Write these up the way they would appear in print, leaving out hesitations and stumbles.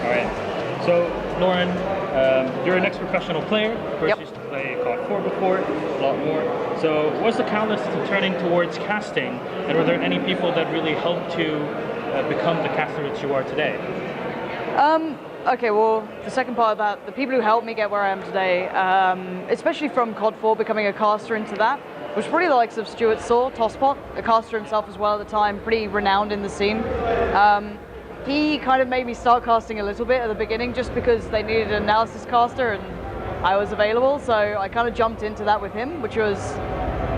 Alright, so Lauren, you're an ex-professional player. Of course, you used to play COD 4 before, a lot more. So what's the catalyst to turning towards casting, and were there any people that really helped you become the caster that you are today? Okay, well, the second part of that, the people who helped me get where I am today, especially from COD 4 becoming a caster into that, was probably the likes of Stuart Saw, Tosspot, a caster himself as well at the time, pretty renowned in the scene. He kind of made me start casting a little bit at the beginning just because they needed an analysis caster and I was available, so I kind of jumped into that with him, which was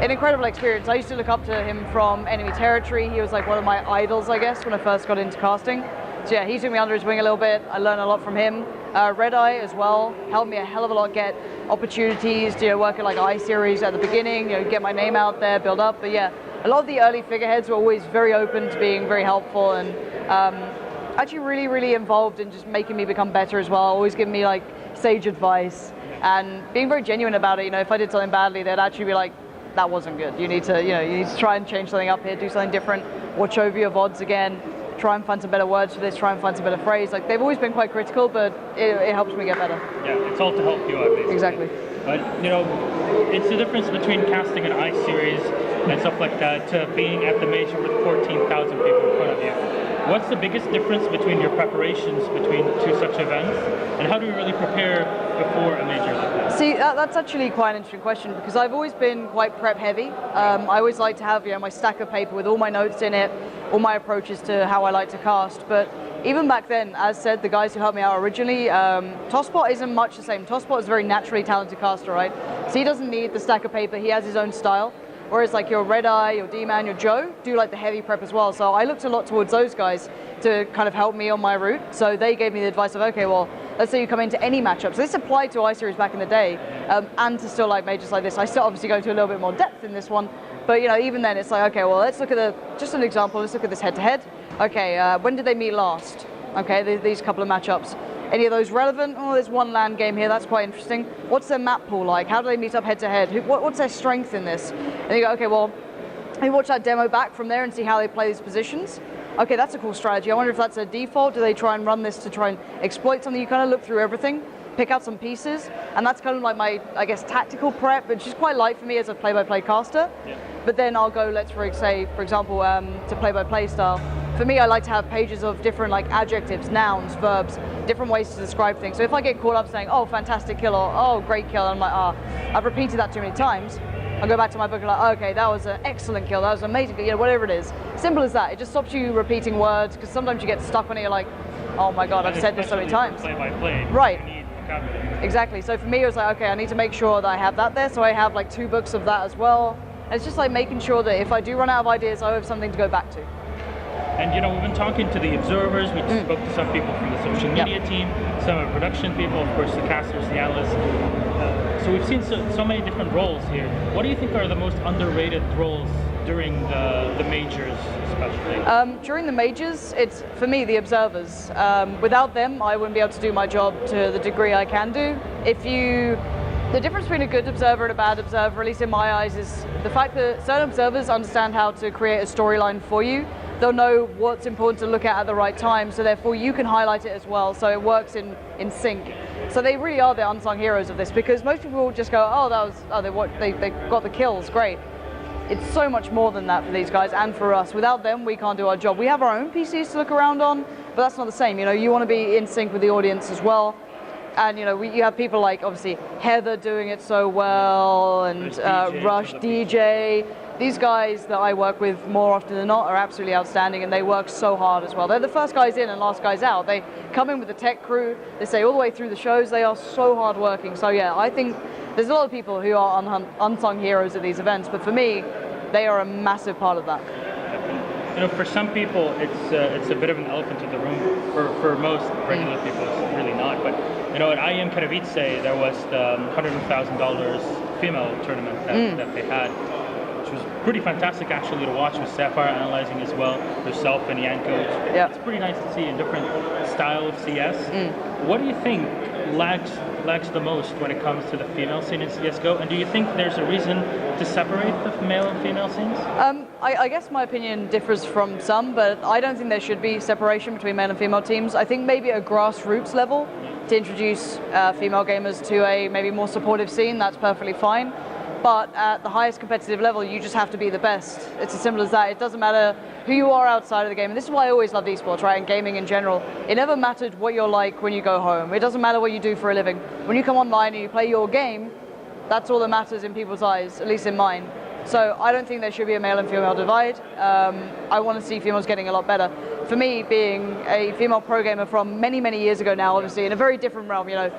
an incredible experience. I used to look up to him from enemy territory. He was like one of my idols, I guess, when I first got into casting. So yeah, he took me under his wing a little bit. I learned a lot from him. Red Eye as well helped me a hell of a lot get opportunities to work at like I-Series at the beginning, get my name out there, build up. But yeah, a lot of the early figureheads were always very open to being very helpful and actually really involved in just making me become better as well, always giving me like sage advice and being very genuine about it. If I did something badly, they'd actually be like, that wasn't good. You need to, you need to try and change something up here, do something different, watch over your VODs again, try and find some better words for this, try and find some better phrase. Like, they've always been quite critical, but it helps me get better. Yeah, it's all to help you out, basically. Exactly. But, it's the difference between casting an I-Series and stuff like that to being at the major with 14,000 people in front of you. What's the biggest difference between your preparations between two such events, and how do you really prepare before a major like that? See, that's actually quite an interesting question because I've always been quite prep heavy. I always like to have my stack of paper with all my notes in it, all my approaches to how I like to cast. But even back then, as said, the guys who helped me out originally, Tosspot isn't much the same. Tosspot is a very naturally talented caster, right? So he doesn't need the stack of paper. He has his own style. Whereas like your Red Eye, your D-Man, your Joe do like the heavy prep as well. So I looked a lot towards those guys to kind of help me on my route. So they gave me the advice of, okay, well, let's say you come into any matchup. So this applied to I-Series back in the day and to still like majors like this. I still obviously go to a little bit more depth in this one. But even then it's like, okay, well, let's look at just an example. Let's look at this head-to-head. Okay, when did they meet last? Okay, these couple of matchups. Any of those relevant? Oh, there's one LAN game here, that's quite interesting. What's their map pool like? How do they meet up head-to-head? What's their strength in this? And you go, okay, well, you watch that demo back from there and see how they play these positions. Okay, that's a cool strategy. I wonder if that's a default. Do they try and run this to try and exploit something? You kind of look through everything, pick out some pieces, and that's kind of like my, I guess, tactical prep, which is quite light for me as a play-by-play caster. Yeah. But then I'll go, let's say, for example, to play-by-play style. For me, I like to have pages of different like adjectives, nouns, verbs, different ways to describe things. So if I get caught up saying, oh, fantastic kill, or oh, great kill, I'm like, I've repeated that too many times, I'll go back to my book and like, oh, okay, that was an excellent kill, that was an amazing kill, whatever it is. Simple as that. It just stops you repeating words, because sometimes you get stuck on it, you're like, oh my God, I've said this so many times. Play-by-play. Right. You need vocabulary. Exactly. So for me, it was like, okay, I need to make sure that I have that there, so I have like 2 books of that as well. And it's just like making sure that if I do run out of ideas, I have something to go back to. And we've been talking to the observers, we spoke to some people from the social media team, some of the production people, of course the casters, the analysts. So we've seen so many different roles here. What do you think are the most underrated roles during the majors, especially? During the majors, it's, for me, the observers. Without them, I wouldn't be able to do my job to the degree I can do. The difference between a good observer and a bad observer, at least in my eyes, is the fact that certain observers understand how to create a storyline for you. They'll know what's important to look at the right time, so therefore you can highlight it as well, so it works in sync. So they really are the unsung heroes of this, because most people will just go, they got the kills, great. It's so much more than that for these guys and for us. Without them, we can't do our job. We have our own PCs to look around on, but that's not the same. You want to be in sync with the audience as well. And you have people like, obviously, Heather doing it so well, and Rush, DJ. These guys that I work with more often than not are absolutely outstanding, and they work so hard as well. They're the first guys in and last guys out. They come in with the tech crew, they stay all the way through the shows, they are so hard working. So yeah, I think there's a lot of people who are unsung heroes at these events, but for me, they are a massive part of that. For some people, it's a bit of an elephant in the room. For most regular people, it's really not. But at IEM Katowice, there was the $100,000 female tournament that they had, which was pretty fantastic actually to watch with Sapphire analyzing as well, herself and Yanko. Yeah. It's pretty nice to see a different style of CS. What do you think lacks the most when it comes to the female scene in CSGO? And do you think there's a reason to separate the male and female scenes? I guess my opinion differs from some, but I don't think there should be separation between male and female teams. I think maybe at a grassroots level, to introduce female gamers to a maybe more supportive scene, that's perfectly fine. But at the highest competitive level, you just have to be the best. It's as simple as that. It doesn't matter who you are outside of the game. And this is why I always loved esports, right, and gaming in general. It never mattered what you're like when you go home. It doesn't matter what you do for a living. When you come online and you play your game, that's all that matters in people's eyes, at least in mine. So I don't think there should be a male and female divide. I want to see females getting a lot better. For me, being a female pro gamer from many, many years ago now, obviously, in a very different realm, you know,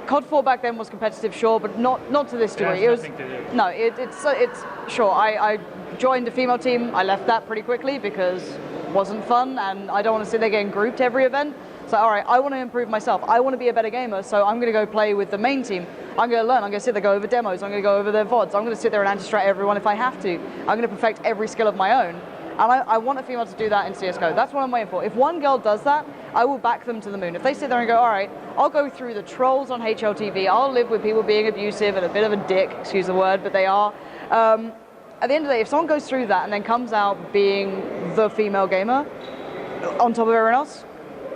COD 4 back then was competitive, sure, but not to this degree. It has nothing to do. No, it's sure. I joined a female team. I left that pretty quickly because it wasn't fun, and I don't want to sit there getting grouped every event. So all right, I want to improve myself. I want to be a better gamer, so I'm going to go play with the main team. I'm going to learn. I'm going to sit there, go over demos. I'm going to go over their VODs. I'm going to sit there and anti-strat everyone if I have to. I'm going to perfect every skill of my own. And I want a female to do that in CSGO. That's what I'm waiting for. If one girl does that, I will back them to the moon. If they sit there and go, all right, I'll go through the trolls on HLTV, I'll live with people being abusive and a bit of a dick, excuse the word, but they are. At the end of the day, if someone goes through that and then comes out being the female gamer on top of everyone else,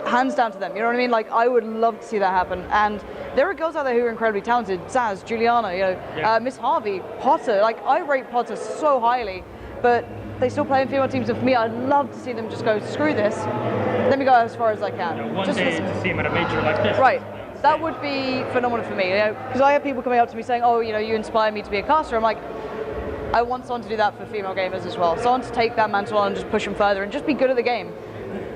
hands down to them. You know what I mean? Like, I would love to see that happen. And there are girls out there who are incredibly talented. Zaz, Juliana, you know, Miss Harvey, Potter. Like, I rate Potter so highly, but they still play in female teams, and for me, I'd love to see them just go, screw this, let me go as far as I can. You know, one day to see them at a major like this. Right, that would be phenomenal for me, you know, because I have people coming up to me saying, oh, you know, you inspire me to be a caster. I'm like, I want someone to do that for female gamers as well. Someone to take that mantle on and just push them further and just be good at the game.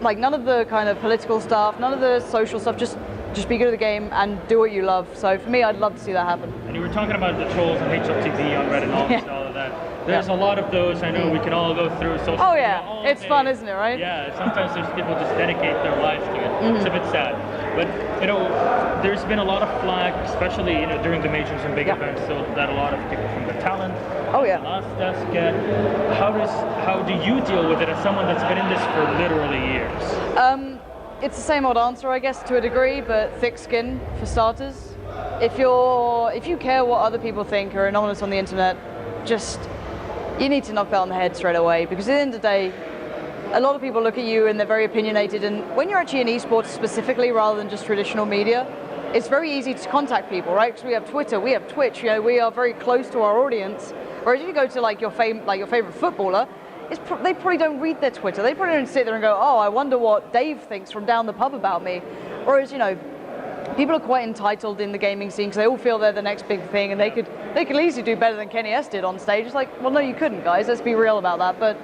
Like, none of the kind of political stuff, none of the social stuff, just be good at the game and do what you love. So for me, I'd love to see that happen. And you were talking about the trolls on HLTV, on Reddit, and all of that. There's a lot of those. I know we can all go through social Oh media yeah, all it's day. fun, isn't it, right? Yeah, sometimes there's people just dedicate their lives to it. It's a bit sad. But, you know, there's been a lot of flack, especially, you know, during the majors and big events, so that a lot of people from the talent, the last desk get. How do you deal with it as someone that's been in this for literally years? It's the same old answer, I guess, to a degree, but thick skin for starters. If you care what other people think or are anonymous on the internet, you need to knock that on the head straight away, because at the end of the day, a lot of people look at you and they're very opinionated, and when you're actually in esports specifically rather than just traditional media, it's very easy to contact people, right? Because we have Twitter, we have Twitch, you know, we are very close to our audience. Whereas if you go to like your favorite footballer, they probably don't read their Twitter. They probably don't sit there and go, oh, I wonder what Dave thinks from down the pub about me. Whereas, you know, people are quite entitled in the gaming scene because they all feel they're the next big thing, and they could easily do better than Kenny S did on stage. It's like, well, no, you couldn't, guys. Let's be real about that. But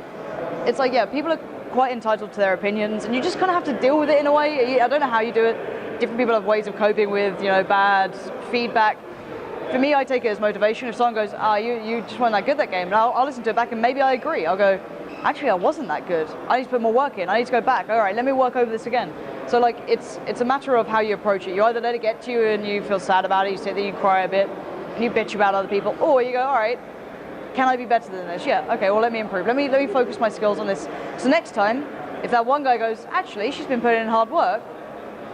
it's like, yeah, people are quite entitled to their opinions, and you just kind of have to deal with it in a way. I don't know how you do it. Different people have ways of coping with, you know, bad feedback. For me, I take it as motivation. If someone goes, you just weren't that good that game, and I'll listen to it back, and maybe I agree. I'll go, actually, I wasn't that good. I need to put more work in. I need to go back. All right, let me work over this again. So, like, it's a matter of how you approach it. You either let it get to you and you feel sad about it, you sit there, you cry a bit, and you bitch about other people, or you go, all right, can I be better than this? Yeah, okay, well, let me improve. Let me focus my skills on this. So next time, if that one guy goes, actually, she's been putting in hard work,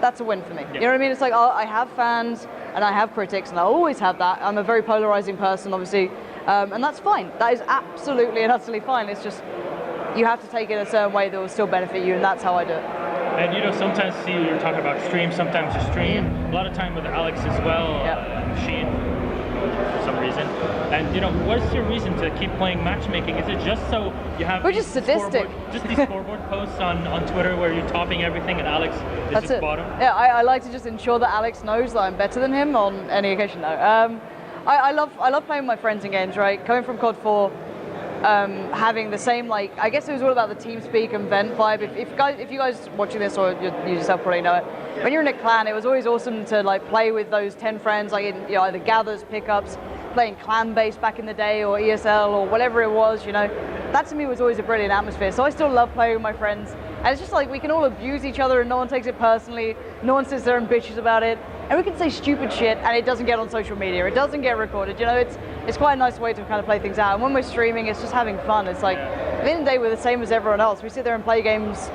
that's a win for me. You know what I mean? It's like, I have fans and I have critics, and I always have that. I'm a very polarizing person, obviously, and that's fine. That is absolutely and utterly fine. It's just, you have to take it a certain way that will still benefit you, and that's how I do it. And you know, sometimes you're talking about stream, sometimes you stream. A lot of time with Alex as well, Sheen, for some reason. And you know, what's your reason to keep playing matchmaking? Is it just so you have We're just sadistic. These scoreboard posts on Twitter where you're topping everything and Alex is just bottom? Yeah, I like to just ensure that Alex knows that I'm better than him on any occasion. No, I love playing with my friends in games. Right, coming from COD 4. Having the same, like, I guess it was all about the TeamSpeak and vent vibe. If you guys watching this, or you yourself probably know it, when you're in a clan, it was always awesome to like play with those 10 friends, like in, you know, either gathers, pickups, playing clan based back in the day, or ESL, or whatever it was, you know. that to me was always a brilliant atmosphere. So I still love playing with my friends. And it's just like we can all abuse each other and no one takes it personally. No one sits there and bitches about it. And we can say stupid shit and it doesn't get on social media. It doesn't get recorded. You know, it's quite a nice way to kind of play things out. And when we're streaming, it's just having fun. It's like, at the end of the day, we're the same as everyone else. We sit there and play games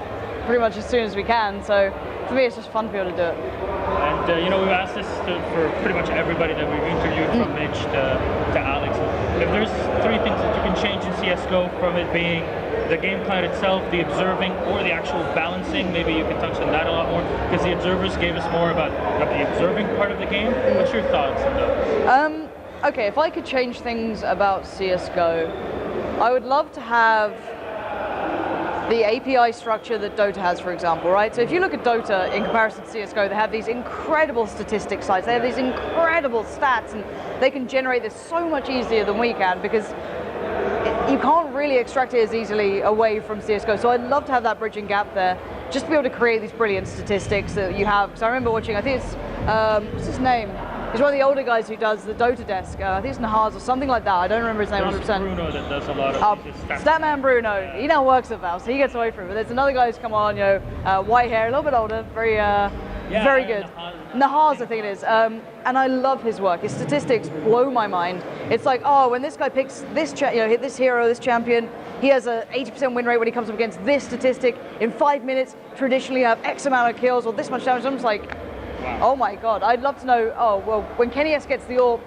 pretty much as soon as we can. So for me, it's just fun to be able to do it. And you know, we've asked this for pretty much everybody that we've interviewed, from Mitch to Alex. If there's 3 things that you can change in CSGO, from it being the game plan itself, the observing, or the actual balancing, maybe you can touch on that a lot more, because the observers gave us more about the observing part of the game. What's your thoughts on that? Okay, if I could change things about CSGO, I would love to have the API structure that Dota has, for example, right? So if you look at Dota in comparison to CSGO, they have these incredible statistics sites, they have these incredible stats, and they can generate this so much easier than we can, because you can't really extract it as easily away from CSGO. So I'd love to have that bridging gap there, just to be able to create these brilliant statistics that you have. Because I remember watching, I think it's, what's his name? He's one of the older guys who does the Dota desk. I think it's Nahaz or something like that. I don't remember his name 100%. There's Bruno that does a lot of these stats. Statman Bruno. He now works at Valve, so he gets away from it. But there's another guy who's come on, white hair, a little bit older, very good. Nahaz, I think it is. And I love his work. His statistics blow my mind. It's like, oh, when this guy picks this, hit this hero, this champion, he has a 80% win rate when he comes up against this statistic. In 5 minutes, traditionally you have X amount of kills or this much damage. I'm just like, wow. Oh my God. I'd love to know, oh, well, when Kenny S gets the AWP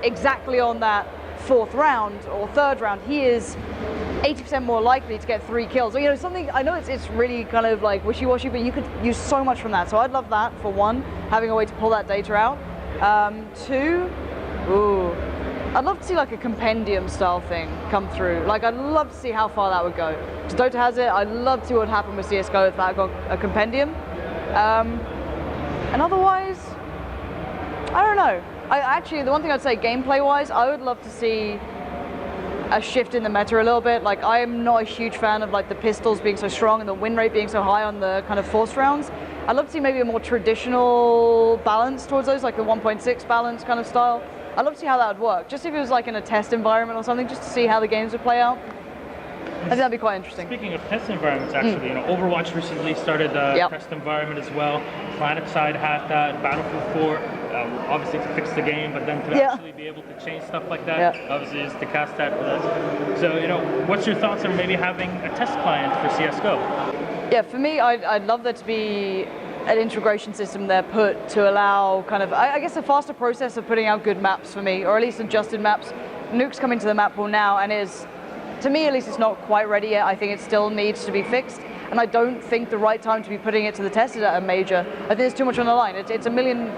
exactly on that 4th round or 3rd round, he is 80% more likely to get 3 kills. Or, something, I know it's really kind of like wishy-washy, but you could use so much from that. So I'd love that, for one, having a way to pull that data out. 2, I'd love to see like a compendium style thing come through. Like, I'd love to see how far that would go. Because Dota has it, I'd love to see what would happen with CSGO if that got a compendium. And otherwise, I don't know. Actually, the one thing I'd say gameplay-wise, I would love to see a shift in the meta a little bit. Like, I am not a huge fan of like the pistols being so strong and the win rate being so high on the kind of forced rounds. I'd love to see maybe a more traditional balance towards those, like the 1.6 balance kind of style. I'd love to see how that would work. Just if it was like in a test environment or something, just to see how the games would play out. I think that'd be quite interesting. Speaking of test environments, actually, Overwatch recently started a test environment as well. PlanetSide had that, Battlefield 4, obviously to fix the game, but then to actually be able to change stuff like that, obviously is to cast that with us. So, what's your thoughts on maybe having a test client for CSGO? Yeah, for me, I'd love there to be an integration system there put to allow kind of, I guess, a faster process of putting out good maps for me, or at least adjusted maps. Nuke's coming to the map pool now, and to me at least, it's not quite ready yet. I think it still needs to be fixed, and I don't think the right time to be putting it to the test is at a major. I think there's too much on the line. It's $1 million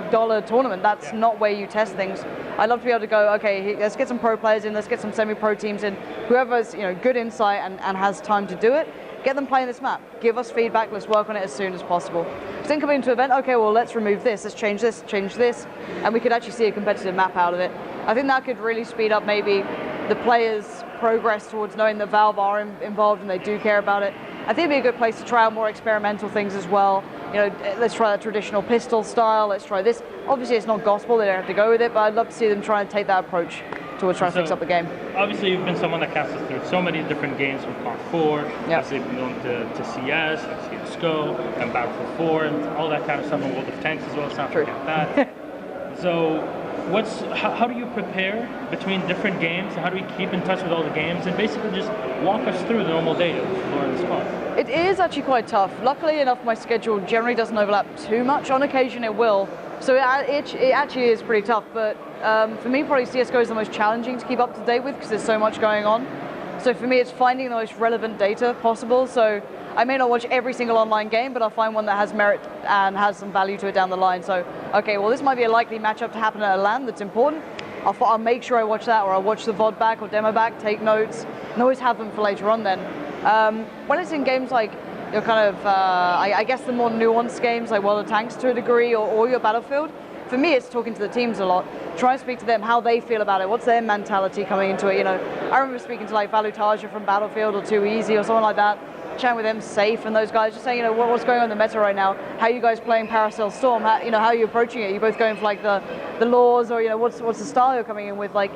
tournament. That's not where you test things. I'd love to be able to go, okay, let's get some pro players in, let's get some semi-pro teams in. Whoever's good insight and has time to do it, get them playing this map. Give us feedback, let's work on it as soon as possible. Then coming into an event, okay, well, let's remove this, let's change this, and we could actually see a competitive map out of it. I think that could really speed up maybe the players' progress towards knowing that Valve are involved and they do care about it. I think it'd be a good place to try out more experimental things as well. Let's try that traditional pistol style, let's try this. Obviously it's not gospel, they don't have to go with it, but I'd love to see them try and take that approach towards trying to fix up the game. Obviously you've been someone that casts us through so many different games from Part 4, obviously you've been going to CS, like CSGO, and Battlefield 4, and all that kind of stuff, and World of Tanks as well, so not forget that. So how do you prepare between different games, and how do we keep in touch with all the games, and basically just walk us through the normal day of Lauren Spot? It is actually quite tough. Luckily enough, my schedule generally doesn't overlap too much. On occasion it will. So it actually is pretty tough, but for me probably CSGO is the most challenging to keep up to date with because there's so much going on. So for me it's finding the most relevant data possible. So I may not watch every single online game, but I'll find one that has merit and has some value to it down the line. So, okay, well this might be a likely matchup to happen at a LAN that's important. I'll make sure I watch that, or I'll watch the VOD back or demo back, take notes, and always have them for later on then. When it's in games like your kind of, I guess the more nuanced games like World of Tanks to a degree, or your Battlefield, for me it's talking to the teams a lot, try and speak to them how they feel about it, what's their mentality coming into it. I remember speaking to like Valutaja from Battlefield or Too Easy or someone like that, chatting with them, Safe and those guys, just saying, what's going on in the meta right now? How are you guys playing Paracel Storm? How are you approaching it? Are you both going for like the laws, or what's the style you're coming in with? Like,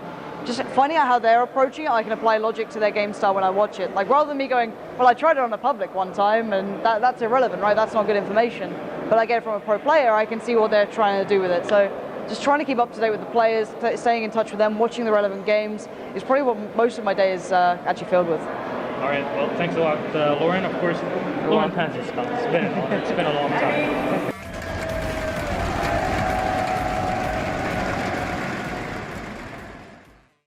just finding out how they're approaching it, I can apply logic to their game style when I watch it. Like rather than me going, well, I tried it on a public one time and that's irrelevant, right? That's not good information. But I get it from a pro player, I can see what they're trying to do with it. So just trying to keep up to date with the players, staying in touch with them, watching the relevant games is probably what most of my day is actually filled with. All right, well, thanks a lot, Lauren. Of course, Lauren Pansy. It's been a long time.